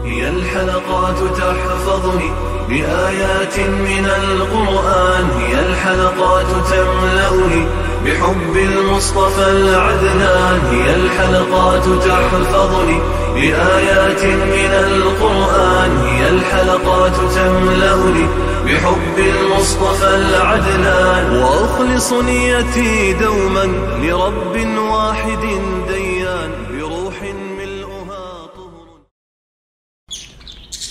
هي الحلقات تحفظني بآيات من القرآن، هي الحلقات تملأني بحب المصطفى العدنان، هي الحلقات تحفظني بآيات من القرآن، هي الحلقات تملأني بحب المصطفى العدنان، وأخلص نيتي دوما لرب واحد ديان بروح ملؤها طهر.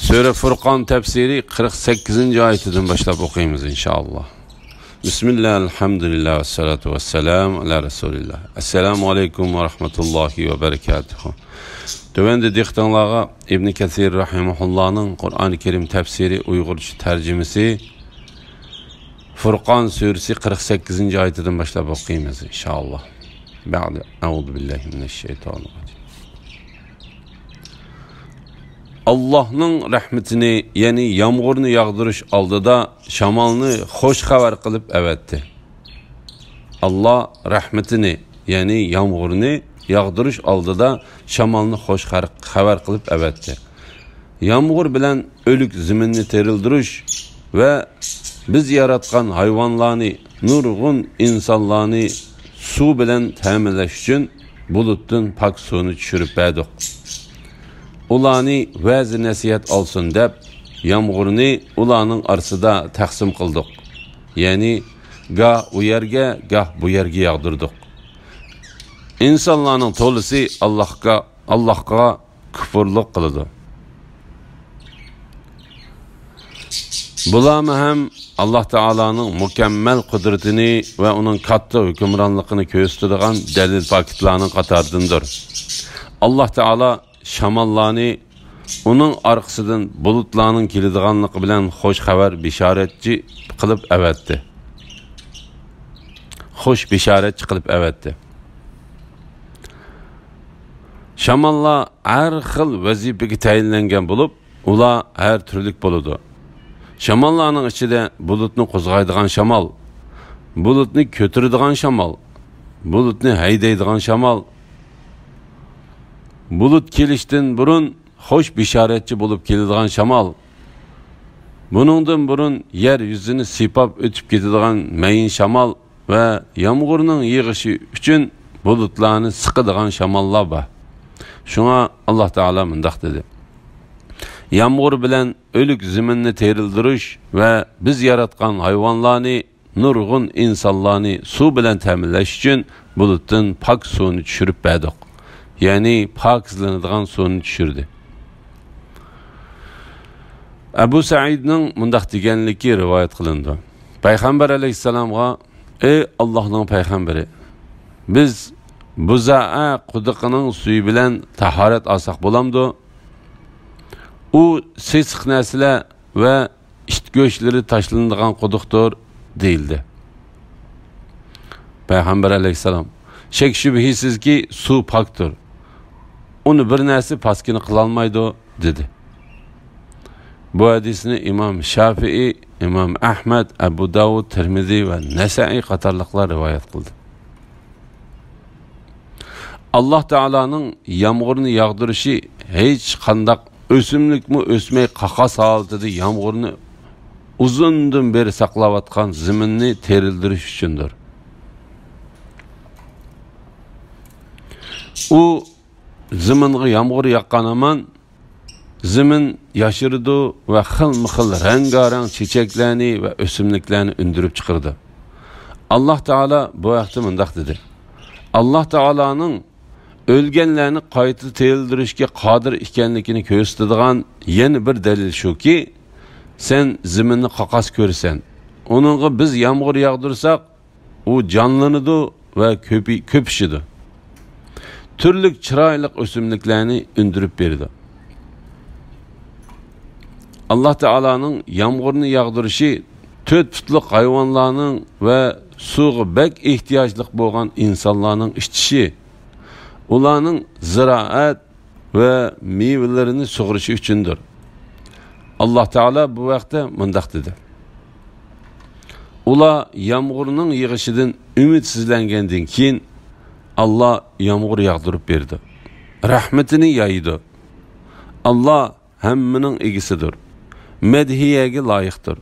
Sure Furqan tefsiri 48. ayetinden başlayıp okuyayımız inşallah. Bismillah, elhamdülillah ve salatu ve selamu ala Resulillah. Esselamu aleyküm ve rahmetullahi ve berekatuhu. Dövende diktanlığa İbn Kesir rahimahullah'ın Kur'an-ı Kerim tefsiri Uygurca tercümesi Furqan suresi 48. ayetinden başlayıp okuyayımız inşallah. Ba'de euzu billahi mineşşeytanirracim. Allah'ın rahmetini, yani yağmurunu yağdırış aldıda şamalını hoş haber kılıp evetti. Allah rahmetini, yani yağmurunu yağdırış aldıda şamalını hoş haber kılıp evetti. Yağmur bilen ölük ziminni terildiriş ve biz yaratkan hayvanlarını, nurgun insanlarını su bilen teminleş için bulutun pak suyunu düşürüp verdik. Ulanı vəzi nəsiyyət alsın deb, yağmurunu ulanın arasında təqsim qıldıq. Yani gah o yerge, gah bu yerge yağdırdık. İnsanların tolusu Allah'a küfürlük kılıdı. Bulamı hem Allah Teala'nın mükemmel kudretini ve onun katlı hükümranlığını gösteren delil paketlerinin katardındır. Allah Teala şamallarını onun arkasından bulutlarının kilidğanlığı bilen hoş haber bişaretçi kılıp evetti. Hoş bişaretçi kılıp evetti. Şamallar her xil vazifege tayinlengen bulup, ular her türlük buludu. Şamallarının içinde bulutunu qozgaydigan şamal, bulutunu kötürüdigan şamal, bulutunu haydaydigan şamal, bulut kelişten burun hoş bişaretçi bulup keladigan şamal. Bunundan burun yer yüzünü sipap ötüp ketadigan mayin şamal ve yağmurun yığışı üçün bulutlarını sıkıdigan şamallar var. Şuna Allah Teala mındaq dedi. Yağmur bilen ölük ziminni terildiriş ve biz yaratkan hayvanlarını, nurgun insanlarını su bilen teminleş için bulutun pak suyunu düşürüp verdik. Yani pakizlenadigan suyunu düşürdü. Ebu Sa'id'nin mundaq deganligi rivayet qilindi. Peygamber aleyhisselam'a, ey Allah'ın peygamberi, biz buza'a quduqining suyu bilen taharet alsak bo'lamdi? U sesiq narsalar ve it go'shtlari tashlanadigan quduqdir deyildi. Peygamber aleyhisselam, shak shubhisizki su pakdir. Onu bir narsa paskini qilolmaydi dedi. Bu hadisini İmam Şafii, İmam Ahmed, Ebu Davud, Tirmizi ve Nesai qatorliqlar rivayet qildi. Allah Teala'nın yağmurunu yağdırışı hiç qandaq ösümlük mü ösmey qaqas halıtıda yağmurunu uzundan beri saqlavatqan ziminni terildiriş üçündür. O ziminga yağmur yaqqan aman zimin yaşırdı ve xil rengarenk çiçeklerini ve ösümliklerini ündürüp çıkırdı. Allah Teala bu vaqtda mundaq dedi. Allah Teala'nın ölgenlerini qayta terildirishga qodir ekanligini ko'rsatadigan yana bir dalil shuki, sen ziminni qaqas ko'rsan, onunga biz yağmur yağdırsak, u canlanadi ve köpüşidi. Türlük çıraylık ösümliklerini ündürüp berdi. Allah Teala'nın yağmurunu yağdırışı töt putluk hayvanlarının ve suğa bek ihtiyaçlık boğan insanların işçisi, ularning ziraat ve meyvelerini sug'urishi üçündür. Allah Teala bu vaqtda mundaq dedi. Ular yağmurning yig'ishidan ümidsizlangandan keyin Allah yağmur yağdırıp berdi. Rahmetini yaydı. Allah hammaning egisidir. Medhiyaga loyiqdir.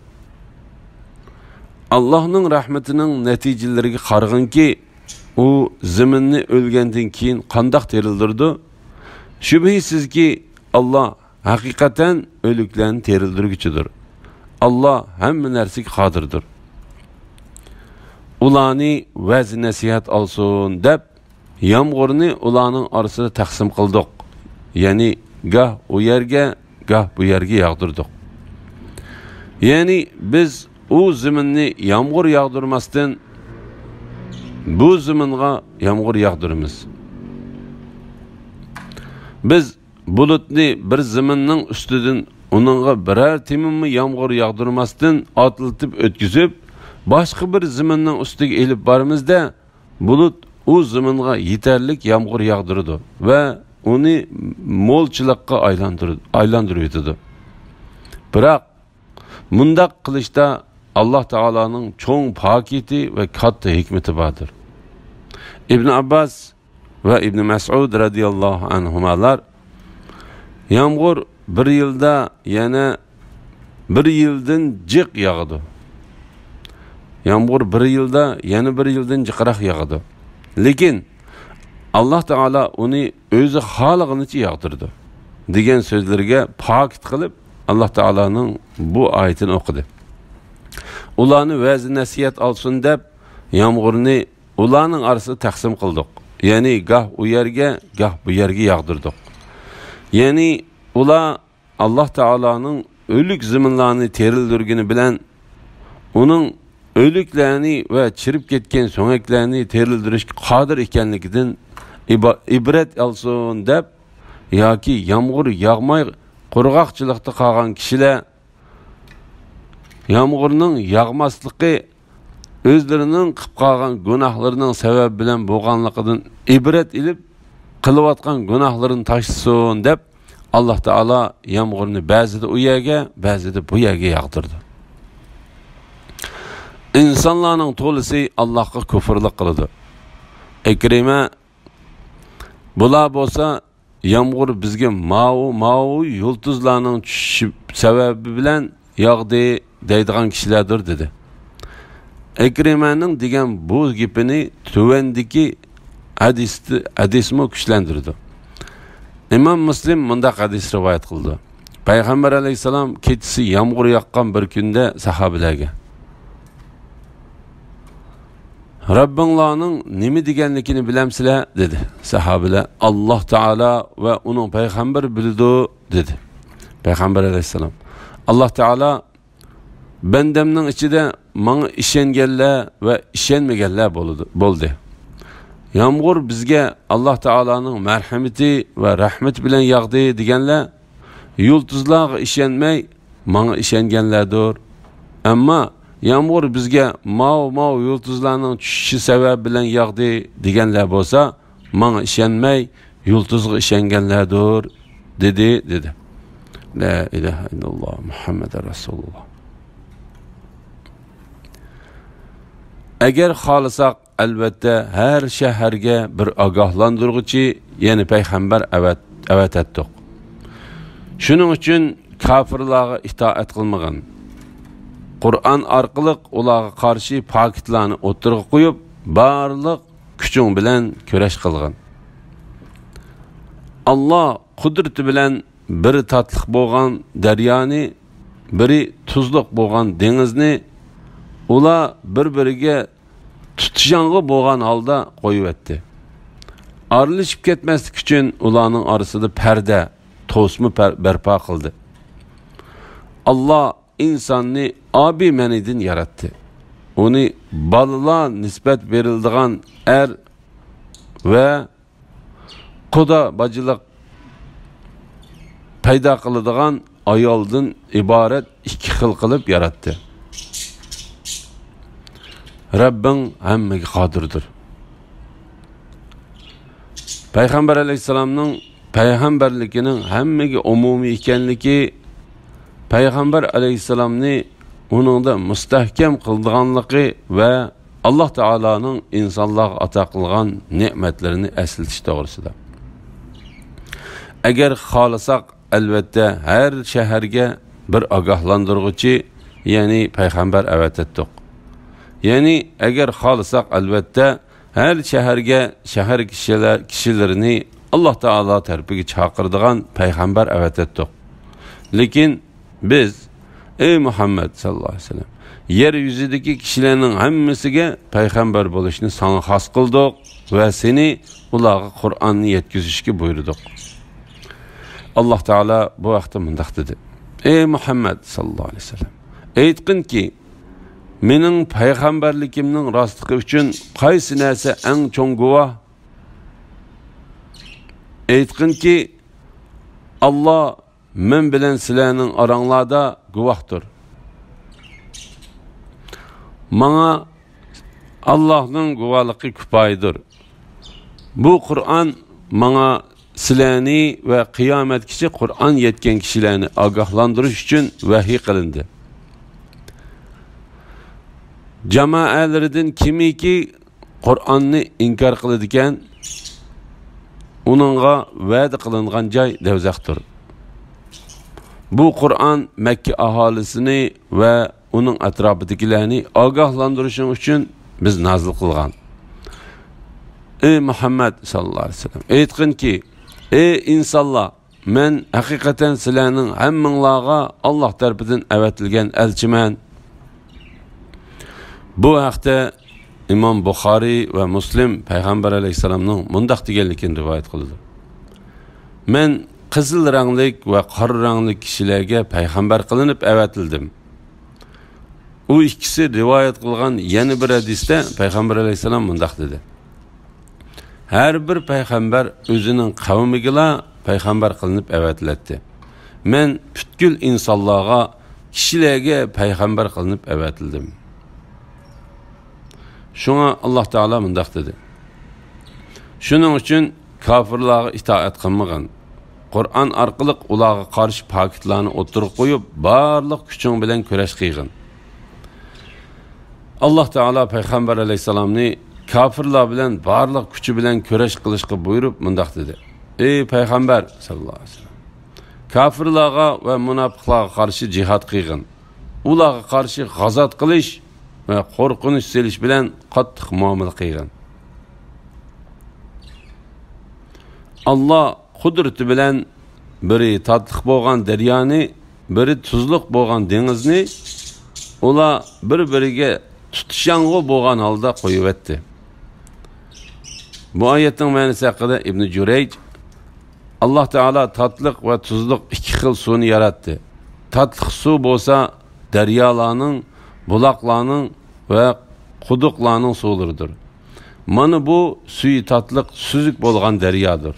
Allohning rahmatining natijalariga qarag'inki, u zaminni o'lgandan keyin qandoq terildirdi? Shubhisizki, Alloh haqiqatan o'liklarni terildirguchidir. Alloh hamma narsaga qodirdir. Ularni va'z nasihat olsin deb yomg'irni ularning orasida taqsim qildik. Ya'ni goh u yerga, goh bu yerga yog'dirdik. Ya'ni biz u zaminni yomg'ir yog'dirmasdan bu zaminga yomg'ir yog'diramiz. Biz bulutni bir zaminning ustidan uningga biror timimni yomg'ir yog'dirmasdan otiltib o'tkazib, boshqa bir zaminning ustiga elib boramizda, bulut u zaminga yetarlik yomg'ir yog'dirdi va uni mo'lchilikqa aylantirib. Biroq mundaq qilishda Alloh taolaning cho'ng pokiti va katta hikmati bordir. Ibn Abbas va Ibn Mas'ud radhiyallohu anhumalar yomg'ir bir yilda yana bir yildan jiq yog'adi. Yomg'ir bir yilda yana bir yildan jiqroq yog'adi. Lekin Alloh taolo uni o'zi xohlaganicha yog'dirdi degan so'zlarga pokit qilib Alloh taolaning bu oyatini o'qidi. Ularni va'z nasihat olsin deb yomg'irni ularning orasida taqsim qildik. Ya'ni goh u yerga, goh bu yerga yog'dirdik. Ya'ni ular Alloh taolaning o'lik zaminlarni terildirgani bilan uning o'liklarni va chirib ketgan so'ngaklarni terildirishga qodir ekanligidan ibrat olsin deb yoki yomg'ir yog'may qurg'oqchilikda qolgan kishilar yomg'irning yog'masligi o'zlarining qilib qolgan gunohlarining sababi bilan bo'lganligidan ibrat ilib qilayotgan gunohlarini tashlasin deb Alloh taolo yomg'irni ba'zida u yerga, ba'zida bu yerga yog'dirdi. İnsanlarning to'lisi Allohga kufrlik qiladi. Ikrima bular bo'lsa yomg'ir bizga ma'u yulduzlarning tushishi sababi bilan yog'di deydigan kishilardir dedi. Ikrimaning degan bu gapini tuvandiki hadisni kuchlantirdi. İmam Müslim mundaq hadis rivoyat qildi. Payg'ambar alayhisalom kechasi yomg'ir yoqqan bir kunda sahobalarga Rabbinglarning nima deganligini bilamsizlar dedi. Sahobalar Alloh taolo va uning payg'ambari bildi dedi. Payg'ambar alayhisalom Alloh taolo bandamning ichida menga ishonganlar va ishonmaganlar bo'ldi. Yomg'ir bizga Alloh taolaning marhamati va rahmati bilan yog'di deganlar yulduzlarga ishonmay menga ishonganlardir. Ammo yomg'ir bizga ma'u yulduzlarning tushishi sababi bilan yog'di deganlar bo'lsa, menga ishonmay yulduzga ishonganlardir dedi. La ilaha illalloh Muhammad rasululloh. Agar xohlasak albatta har shaharga bir ogohlantiruvchi, ya'ni payg'ambar avatatdik. Shuning uchun kofirlarga itoat qilmagan. Qur'on orqali ularga qarshi paketlarni o'tirg'a qo'yib, barliq kuching bilan kurash qilgan. Alloh qudrati bilan biri tatliq bo'lgan daryoni, biri tuzliq bo'lgan dengizni ular bir-biriga tutishang'i bo'lgan holda qo'yib etdi. Arilishib ketmaslik uchun ularning orasida parda, to'sma barpo qildi. Alloh insonni abi manidan yaratdi. Uni balalar nisbat berildigan er va quda bacılık paydo qiladigan ayoldan iborat ikki xil qilib yaratdi. Rabbing hammaga qodirdir. Payg'ambar alayhisalomning payg'ambarligining hammaga umumiy ekanligi Payg'ambar alayhisalomni uningda mustahkam qildiganligi va Alloh taolaning insonlarga ato qilgan ne'matlarini eslatish to'g'risida. Agar xohlasak albatta her shaharga bir ogohlantiruvchi, ya'ni payg'ambar avatdik. Ya'ni agar xohlasak albatta her shaharga shahar kishilarini Alloh taolo tarafiga chaqiradigan payg'ambar avatdik. Lekin biz ey Muhammad sallallohu alayhi vasallam, yer yuzidagi kishilarning hammasiga payg'ambar bo'lishni sana xos qildik va seni ularga Qur'onni yetkazishga buyurdik. Alloh taolo bu vaqtda mundaq dedi: ey Muhammad sallallohu alayhi vasallam, aytqinki, mening payg'ambarligimning rostligi uchun qaysi narsa eng cho'ng guvoh? Aytqinki, Alloh men bilan sizlarning oranglarda guvohdir. Mana Allohning guvohligi kifoyadir. Bu Qur'on mana sizlarni va qiyomatgacha Qur'on yetgan kishilarni ogohlantirish uchun vahiy qilindi. Jamoalardan kimiki Qur'onni inkor qiladigan, uningga va'da qilingan joy dovzaxdir. Bu Qur'on Makka aholisini va uning atrofidagilarni ogohlantirish uchun biz nazil qilgan. Ey Muhammad sallallohu alayhi vasallam, aytqinki, ey insonlar, men haqiqatan sizlarning hammanglarga Alloh tarafidan avatilgan elchiman. Bu haqda İmam Buxoriy va Muslim payg'ambar alayhisalomning mundaq deganligini rivoyat qildi. Men qizil ranglik va qora ranglik kishilarga payg'ambar qilinib avatildim. U ikkisi rivoyat qilgan yana bir hadisda payg'ambar alayhisalom mundaq dedi: Her bir payg'ambar o'zining qavmiga payg'ambar qilinib avatiladi. Men butkul insonlarga, kishilarga payg'ambar qilinib avatildim. Şuna Allah Teala mundaq dedi: Shuning uchun kofirlarga itoat qilmagan, Qur'on orqali ularga qarshi paketlarni o'tirib qo'yib, barliq kuching bilan kurash qilgin. Allah Teala payg'ambar alayhisalomni kofirlar bilan barliq kuchi bilan kurash qilishga buyurib mundaq dedi: Ey payg'ambar sallallohu alayhi vasallam, kofirlarga va munofiqlarga qarshi jihad qilgin. Ularga qarshi g'azot qilish ve korkunç seliş bilen qattiq muamele qilgan. Allah kudreti bilen biri tatliq bo'lgan daryoni, biri tuzluq bo'lgan dengizni ular bir-biriga tutishang'u bo'lgan holda qo'yib etdi. Bu oyatning ma'nosi haqida Ibn Jurayj, Allah Teala tatliq ve tuzluq iki xil suvni yaratdi. Tatliq suv bo'lsa daryolarning, bulaqlarning ve quduqlarning suvlaridir. Mana bu suyu tatliq, süzük bo'lgan daryodir,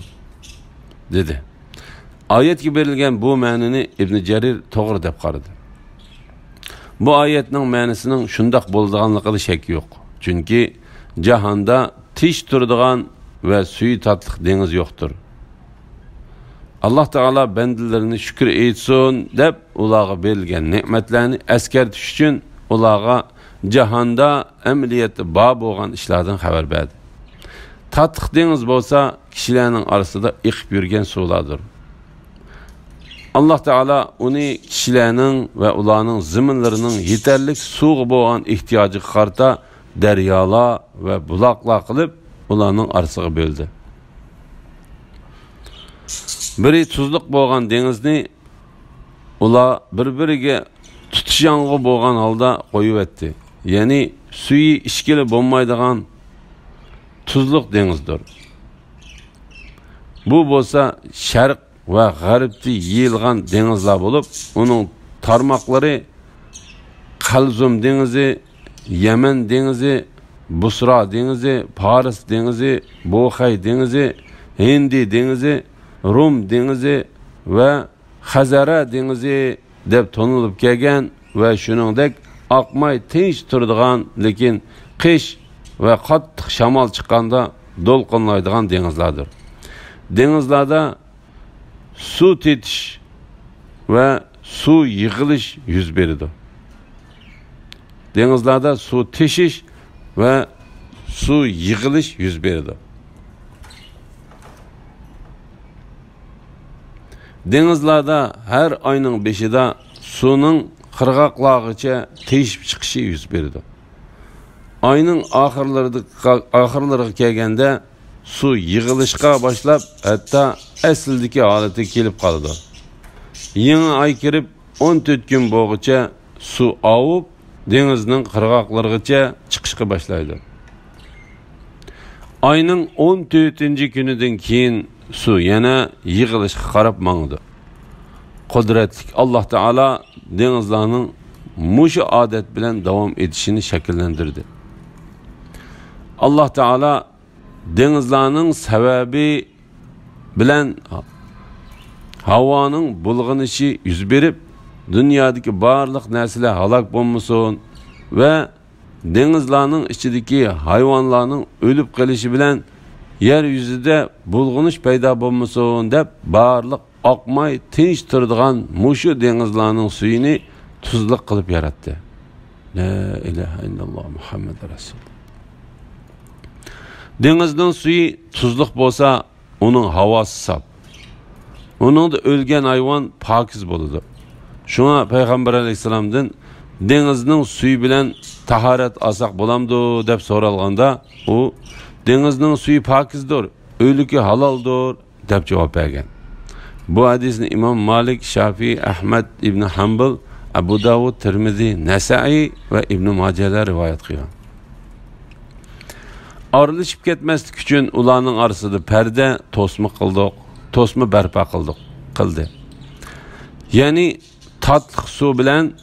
dedi. Ayetga berilgan bu ma'noni Ibn Jarir to'g'ri deb qaradı. Bu ayetning ma'nosining shundoq bo'lganligida shak yo'q. Chunki jahonda tish turadigan ve suyu tatliq dengiz yo'qdir. Allah Teala bendilerini şükür etsin deb ularga berilgan ne'matlarni eskartish uchun ularga jahonda amaliyotda bor bo'lgan ishlardan xabar berdi. Tatliq dengiz bo'lsa kishilarning orasida iqib yurgan suvlardir. Allah Teala uni kishilarning va ularning ziminlarining yetarli suvga bo'lgan ehtiyojiga qarata daryolar va buloqlar qilib ularning orasiga bo'ldi. Biri tuzluq bo'lgan dengizni ular bir-biriga tutishang'u bo'lgan holda qo'yib etdi. Yani suyu ishkili bo'lmaydigan tuzluq dengizdir. Bu bo'lsa sharq va g'arbda yeyilgan dengizlar bo'lib, uning tarmoqlari Qalzum dengizi, Yaman dengizi, Busra dengizi, Paris dengizi, Boxay dengizi, Hindi dengizi, Rum dengizi ve Xazara dengizi deb tonilib kelgan ve shuningdek akmay tinch turadigan, lekin qish ve qattiq shamol chiqqanda do'lqinlaydigan dengizlardir. Dengizlarda suv tetish ve suv yig'ilish yuz beradi. Dengizlarda suv teshish ve suv yig'ilish yuz beradi. Denizlarda her ayının 5'ida suyun qirg'oqlargacha teshib chiqishi yuz berdi. Ayning oxirlariga kelganda suv yig'ilishga boshlab, hatto asldagi holatiga kelib qoldi. Yangi ay kirib 14 kun bo'lguncha suv ovib, dengizning qirg'oqlarigacha chiqishga boshlaydi. Ayning 14-kunidan keyin suv yana yig'ilishga qarab mangdi. Qudratli Allah Taala dengizlarning mushu odat bilan davom etishini shakllantirdi. Allah Taala dengizlarning sababi bilan havoning bulg'anishi yuz berib, dunyodagi barliq narsalar halok bo'lmasin va dengizlarning ichidagi hayvonlarning o'lib qolishi bilan yer yuzida bulg'anish paydo bo'lmasin deb barliq oqmay tinch turadigan mushu dengizlarning suyini tuzliq qilib yaratdi. La ilaha illalloh Muhammad Rasululloh. Dengizning suyi tuzliq bo'lsa, uning havosi saf. Uningda o'lgan hayvon pokiz bo'ladi. Shuna Payg'ambar alayhisalomdan dengizning suyi bilan tahorat olsak bo'lamdi deb so'ralganda, u dengizning suyi pokizdir, o'ligi haloldir deb javob bergan. Bu hadisni İmam Malik, Shafiy, Ahmad ibn Hanbal, Abu Davud, Tirmizi, Nasa'i va Ibn Majahlar rivoyat qilgan. Ayrılışıp ketmeslik üçün ularning orasida parda to'sma barpo qildi. Ya'ni tatliq suv bilan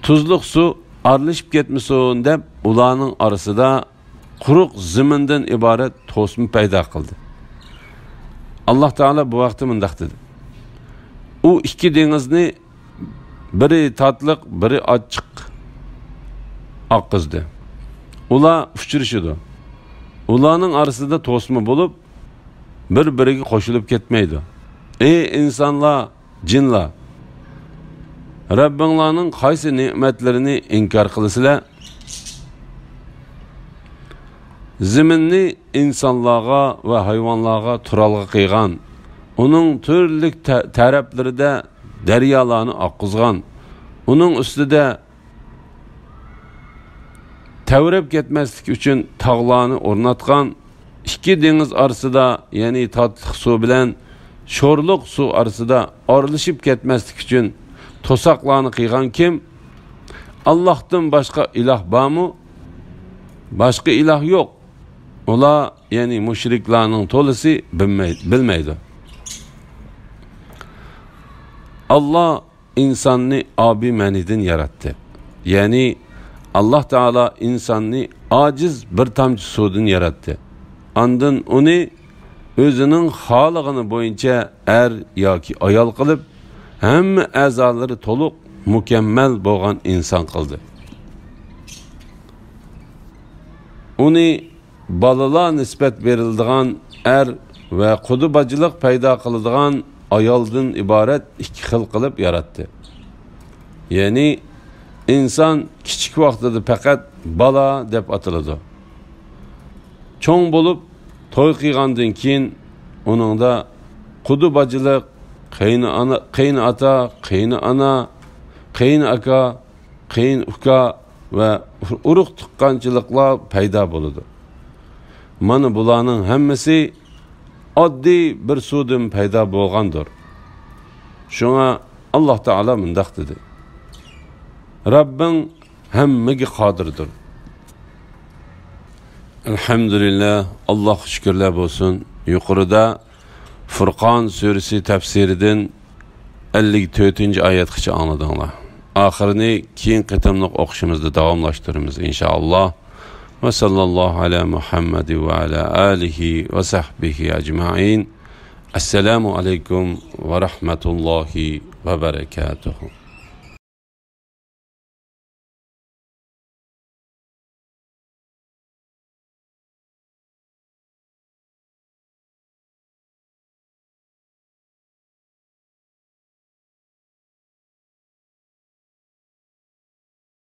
tuzliq suv ayrılışıp ketmasin deb ularning orasida quruq zamindan iborat to'sma paydo qildi. Allah Taala bu vaqtda mundaq dedi. U ikki dengizni biri tatliq, biri ochiq oqqizdi. Ular uchrashidi. Ularning orasida to'sma bo'lib, bir-biriga qo'shilib ketmaydi. Ey insonlar, jinlar, Rabbinglarning qaysi ne'matlarini inkor qilasizlar? Zaminni insonlarga va hayvonlarga turalg'a qilgan, uning turli taraflarida daryolarni oqqizgan, uning ustida tavrab ketmaslik uchun tog'larni o'rnatgan, ikki dengiz orasida, ya'ni tatliq suv bilan sho'rliq suv orasida ayrılışıp ketmaslik uchun to'saqlarni qilgan kim? Allohdan boshqa iloh bormi? Boshqa iloh yo'q. Ular, ya'ni mushriklarning to'lisi bilmaydi. Allah insonni abi manidan yaratdi. Ya'ni Allah Taala insonni ojiz bir tomchi suvdan yaratdi. Ondan uni o'zining xolig'ini bo'yicha er yoki ayol qilib, hamma a'zolari to'liq mukammal bo'lgan inson qildi. Uni balalar nisbat beriladigan er va qudubachilik paydo qiladigan ayoldan iborat ikki xil qilib yaratdi. Ya'ni inson kichik vaqtida faqat bala deb atiladi. Cho'ng bo'lib to'y qilgandan keyin uningda qudubachilik, qayni ota, qayni ana, qayni aka, qayni uka va urug' tuqqanchiliklar paydo bo'ladi. Mana bularning hammasi oddiy bir suvdan paydo bo'lgandir. Shunga Alloh Taala mundaq dedi. Rabbing hammaga qodirdir. Elhamdülillah, Allah şükürler olsun. Yuqorida Furqon surasi tafsiridan 54 oyatgacha angladinglar. Oxirini keyin qatamliq o'qishimizda davomlashtiramiz inshaalloh. Va sallallohu ala Muhammad va ala alihi va sahbihi ajma'in. Assalomu alaykum va rahmatullohi va barakatuh.